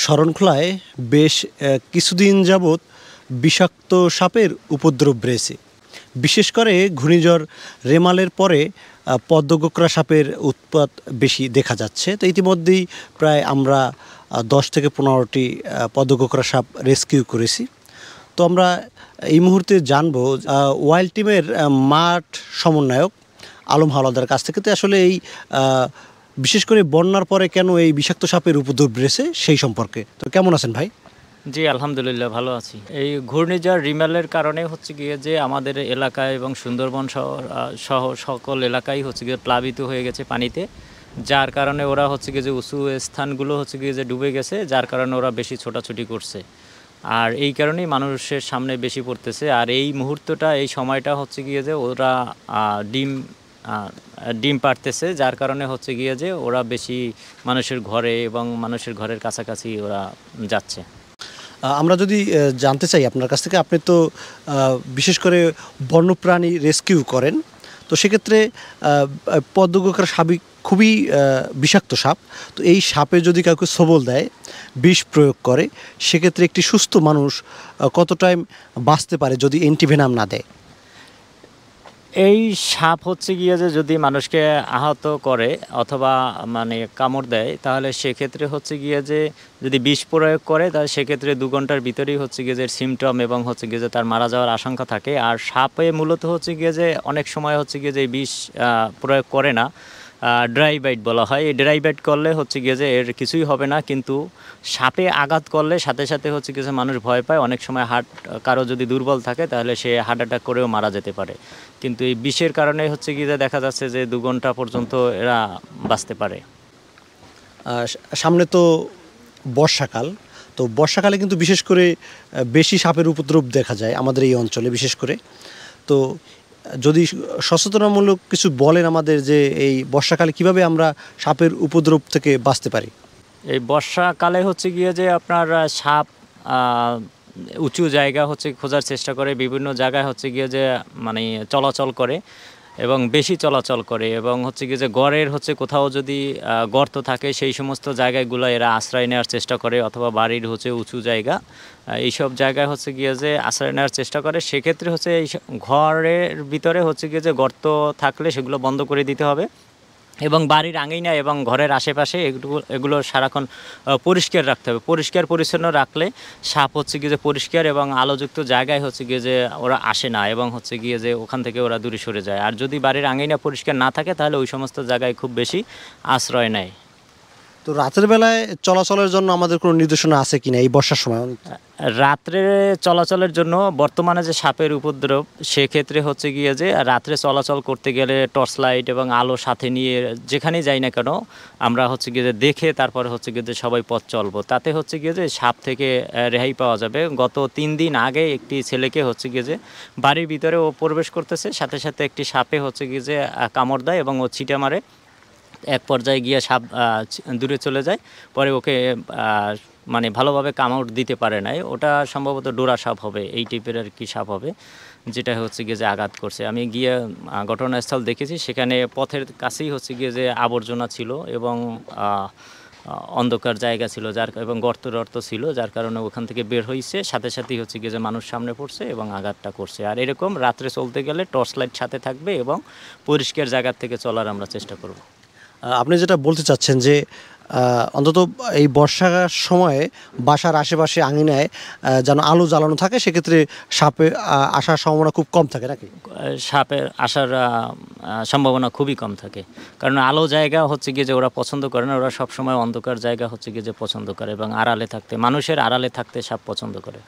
শরণখোলায় বেশ কিছুদিন যাবৎ বিষাক্ত সাপের উপদ্রব বেড়েছে। বিশেষ করে ঘূর্ণিঝড় রেমালের পরে পদ্মগোকরা সাপের উৎপাত বেশি দেখা যাচ্ছে। তো ইতিমধ্যেই প্রায় আমরা 10 থেকে 15টি পদ্মগোকরা সাপ রেস্কিউ করেছি। তো আমরা এই মুহূর্তে জানবো ওয়াইল্ড টিমের মাঠ সমন্বয়ক আলম হাওলাদার কাছ থেকে। তো আসলে এই বিশেষ করে বন্যার পরে কেন এই বিষাক্ত সাপের উপদ্রব বেড়েছে সেই সম্পর্কে। তো কেমন আছেন ভাই? জি, আলহামদুলিল্লাহ ভালো আছি। এই ঘূর্ণিঝড় রিমেলের কারণে হচ্ছে গিয়ে যে আমাদের এলাকায় এবং সুন্দরবন সহ সকল এলাকাই হচ্ছে গিয়ে প্লাবিত হয়ে গেছে পানিতে, যার কারণে ওরা হচ্ছে গিয়ে যে উঁচু স্থানগুলো হচ্ছে গিয়ে যে ডুবে গেছে, যার কারণে ওরা বেশি ছোটাছুটি করছে। আর এই কারণেই মানুষের সামনে বেশি পড়তেছে। আর এই মুহূর্তটা, এই সময়টা হচ্ছে গিয়ে যে ওরা ডিম পাড়তেছে, যার কারণে হচ্ছে গিয়ে যে ওরা বেশি মানুষের ঘরে এবং মানুষের ঘরের কাছাকাছি ওরা যাচ্ছে। আমরা যদি জানতে চাই আপনার কাছ থেকে, আপনি তো বিশেষ করে বন্যপ্রাণী রেস্কিউ করেন, তো সেক্ষেত্রে পদ্মগোকরা সাপই খুবই বিষাক্ত সাপ। তো এই সাপে যদি কাউকে ছোবল দেয়, বিষ প্রয়োগ করে, সেক্ষেত্রে একটি সুস্থ মানুষ কত টাইম বাঁচতে পারে যদি অ্যান্টিভেনাম না দেয়? এই সাপ হচ্ছে গিয়ে যে যদি মানুষকে আহত করে অথবা কামড় দেয়, তাহলে সেক্ষেত্রে হচ্ছে গিয়ে যে যদি বিষ প্রয়োগ করে, তাহলে সেক্ষেত্রে 2 ঘন্টার ভিতরেই হচ্ছে গিয়ে যে সিমটম এবং হচ্ছে গিয়ে যে তার মারা যাওয়ার আশঙ্কা থাকে। আর সাপে মূলত হচ্ছে গিয়ে যে অনেক সময় হচ্ছে গিয়ে যে বিষ প্রয়োগ করে না, ড্রাই বাইট বলা হয়। এই ড্রাই বাইট করলে হচ্ছে গিয়ে যে এর কিছুই হবে না, কিন্তু সাপে আঘাত করলে সাথে সাথে হচ্ছে গিয়ে মানুষ ভয় পায়। অনেক সময় কারো যদি দুর্বল থাকে, তাহলে সে হার্ট অ্যাটাক করেও মারা যেতে পারে। কিন্তু এই বিষের কারণে হচ্ছে গিয়ে দেখা যাচ্ছে যে 2 ঘন্টা পর্যন্ত এরা বাঁচতে পারে। সামনে তো বর্ষাকাল, তো বর্ষাকালে কিন্তু বিশেষ করে বেশি সাপের উপদ্রব দেখা যায় আমাদের এই অঞ্চলে বিশেষ করে। তো যদি সচেতনামূলক কিছু বলেন আমাদের, যে এই বর্ষাকালে কিভাবে আমরা সাপের উপদ্রব থেকে বাঁচতে পারি? এই বর্ষাকালে হচ্ছে গিয়ে যে আপনার সাপ উঁচু জায়গা হচ্ছে খোঁজার চেষ্টা করে, বিভিন্ন জায়গায় হচ্ছে গিয়ে যে চলাচল করে এবং বেশি চলাচল করে, এবং হচ্ছে গিয়ে যে গড়ের হচ্ছে কোথাও যদি গর্ত থাকে, সেই সমস্ত জায়গাগুলো এরা আশ্রয় নেওয়ার চেষ্টা করে, অথবা বাড়ির হচ্ছে উঁচু জায়গা, এইসব জায়গায় হচ্ছে গিয়ে যে আশ্রয় নেওয়ার চেষ্টা করে। সেক্ষেত্রে হচ্ছে এই ঘরের ভিতরে হচ্ছে গিয়ে যে গর্ত থাকলে সেগুলো বন্ধ করে দিতে হবে, এবং বাড়ির আঙিনা এবং ঘরের আশেপাশে এগুলো সারাক্ষণ পরিষ্কার রাখতে হবে। পরিষ্কার পরিচ্ছন্ন রাখলে সাপ হচ্ছে গিয়ে যে পরিষ্কার এবং আলোযুক্ত জায়গায় হচ্ছে গিয়ে যে ওরা আসে না, এবং হচ্ছে গিয়ে যে ওখান থেকে ওরা দূরে সরে যায়। আর যদি বাড়ির আঙিনা পরিষ্কার না থাকে, তাহলে ওই সমস্ত জায়গায় খুব বেশি আশ্রয় নেয়। তো রাতের বেলায় চলাচলের জন্য আমাদের কোনো নির্দেশনা আছে কিনা এই বর্ষার সময়? রাত্রে চলাচলের জন্য বর্তমানে যে সাপের উপদ্রব, সেক্ষেত্রে হচ্ছে গিয়ে যে রাত্রে চলাচল করতে গেলে টর্চ লাইট এবং আলো সাথে নিয়ে যেখানেই যাই না কেন, আমরা হচ্ছে গিয়ে যে দেখে তারপরে হচ্ছে গিয়ে যে সবাই পথ চলবো। তাতে হচ্ছে গিয়ে যে সাপ থেকে রেহাই পাওয়া যাবে। গত 3 দিন আগে একটি ছেলেকে হচ্ছে গিয়ে যে বাড়ির ভিতরে ও প্রবেশ করতেছে, সাথে সাথে একটি সাপে হচ্ছে গিয়ে যে কামড় দেয় এবং ও ছিটা মারে। এক পর্যায়ে গিয়ে সাপ দূরে চলে যায়। পরে ওকে ভালোভাবে কামড় দিতে পারে নাই। ওটা সম্ভবত ডোরা সাপ হবে, এই টাইপের আর কি সাপ হবে, যেটা হচ্ছে গিয়ে যে আঘাত করছে। আমি গিয়ে ঘটনাস্থল দেখেছি, সেখানে পথের কাছেই হচ্ছে গিয়ে যে আবর্জনা ছিল এবং অন্ধকার জায়গা ছিল, এবং গর্ত ছিল, যার কারণে ওখান থেকে বের হয়েছে, সাথে সাথেই হচ্ছে গিয়ে যে মানুষ সামনে পড়ছে এবং আঘাতটা করছে। আর এরকম রাত্রে চলতে গেলে টর্চ লাইট সাথে থাকবে এবং পরিষ্কার জায়গার থেকে চলার আমরা চেষ্টা করব। আপনি যেটা বলতে চাচ্ছেন যে অন্তত এই বর্ষার সময়ে বাসার আশেপাশে আঙিনায় যেন আলো জ্বালানো থাকে, সেক্ষেত্রে সাপে আসার সম্ভাবনা খুব কম থাকে নাকি? সাপের আসার সম্ভাবনা খুবই কম থাকে, কারণ আলো জায়গা হচ্ছে গিয়ে যে ওরা পছন্দ করে না। ওরা সবসময় অন্ধকার জায়গা হচ্ছে গিয়ে যে পছন্দ করে, এবং আড়ালে থাকতে, মানুষের আড়ালে থাকতে সাপ পছন্দ করে।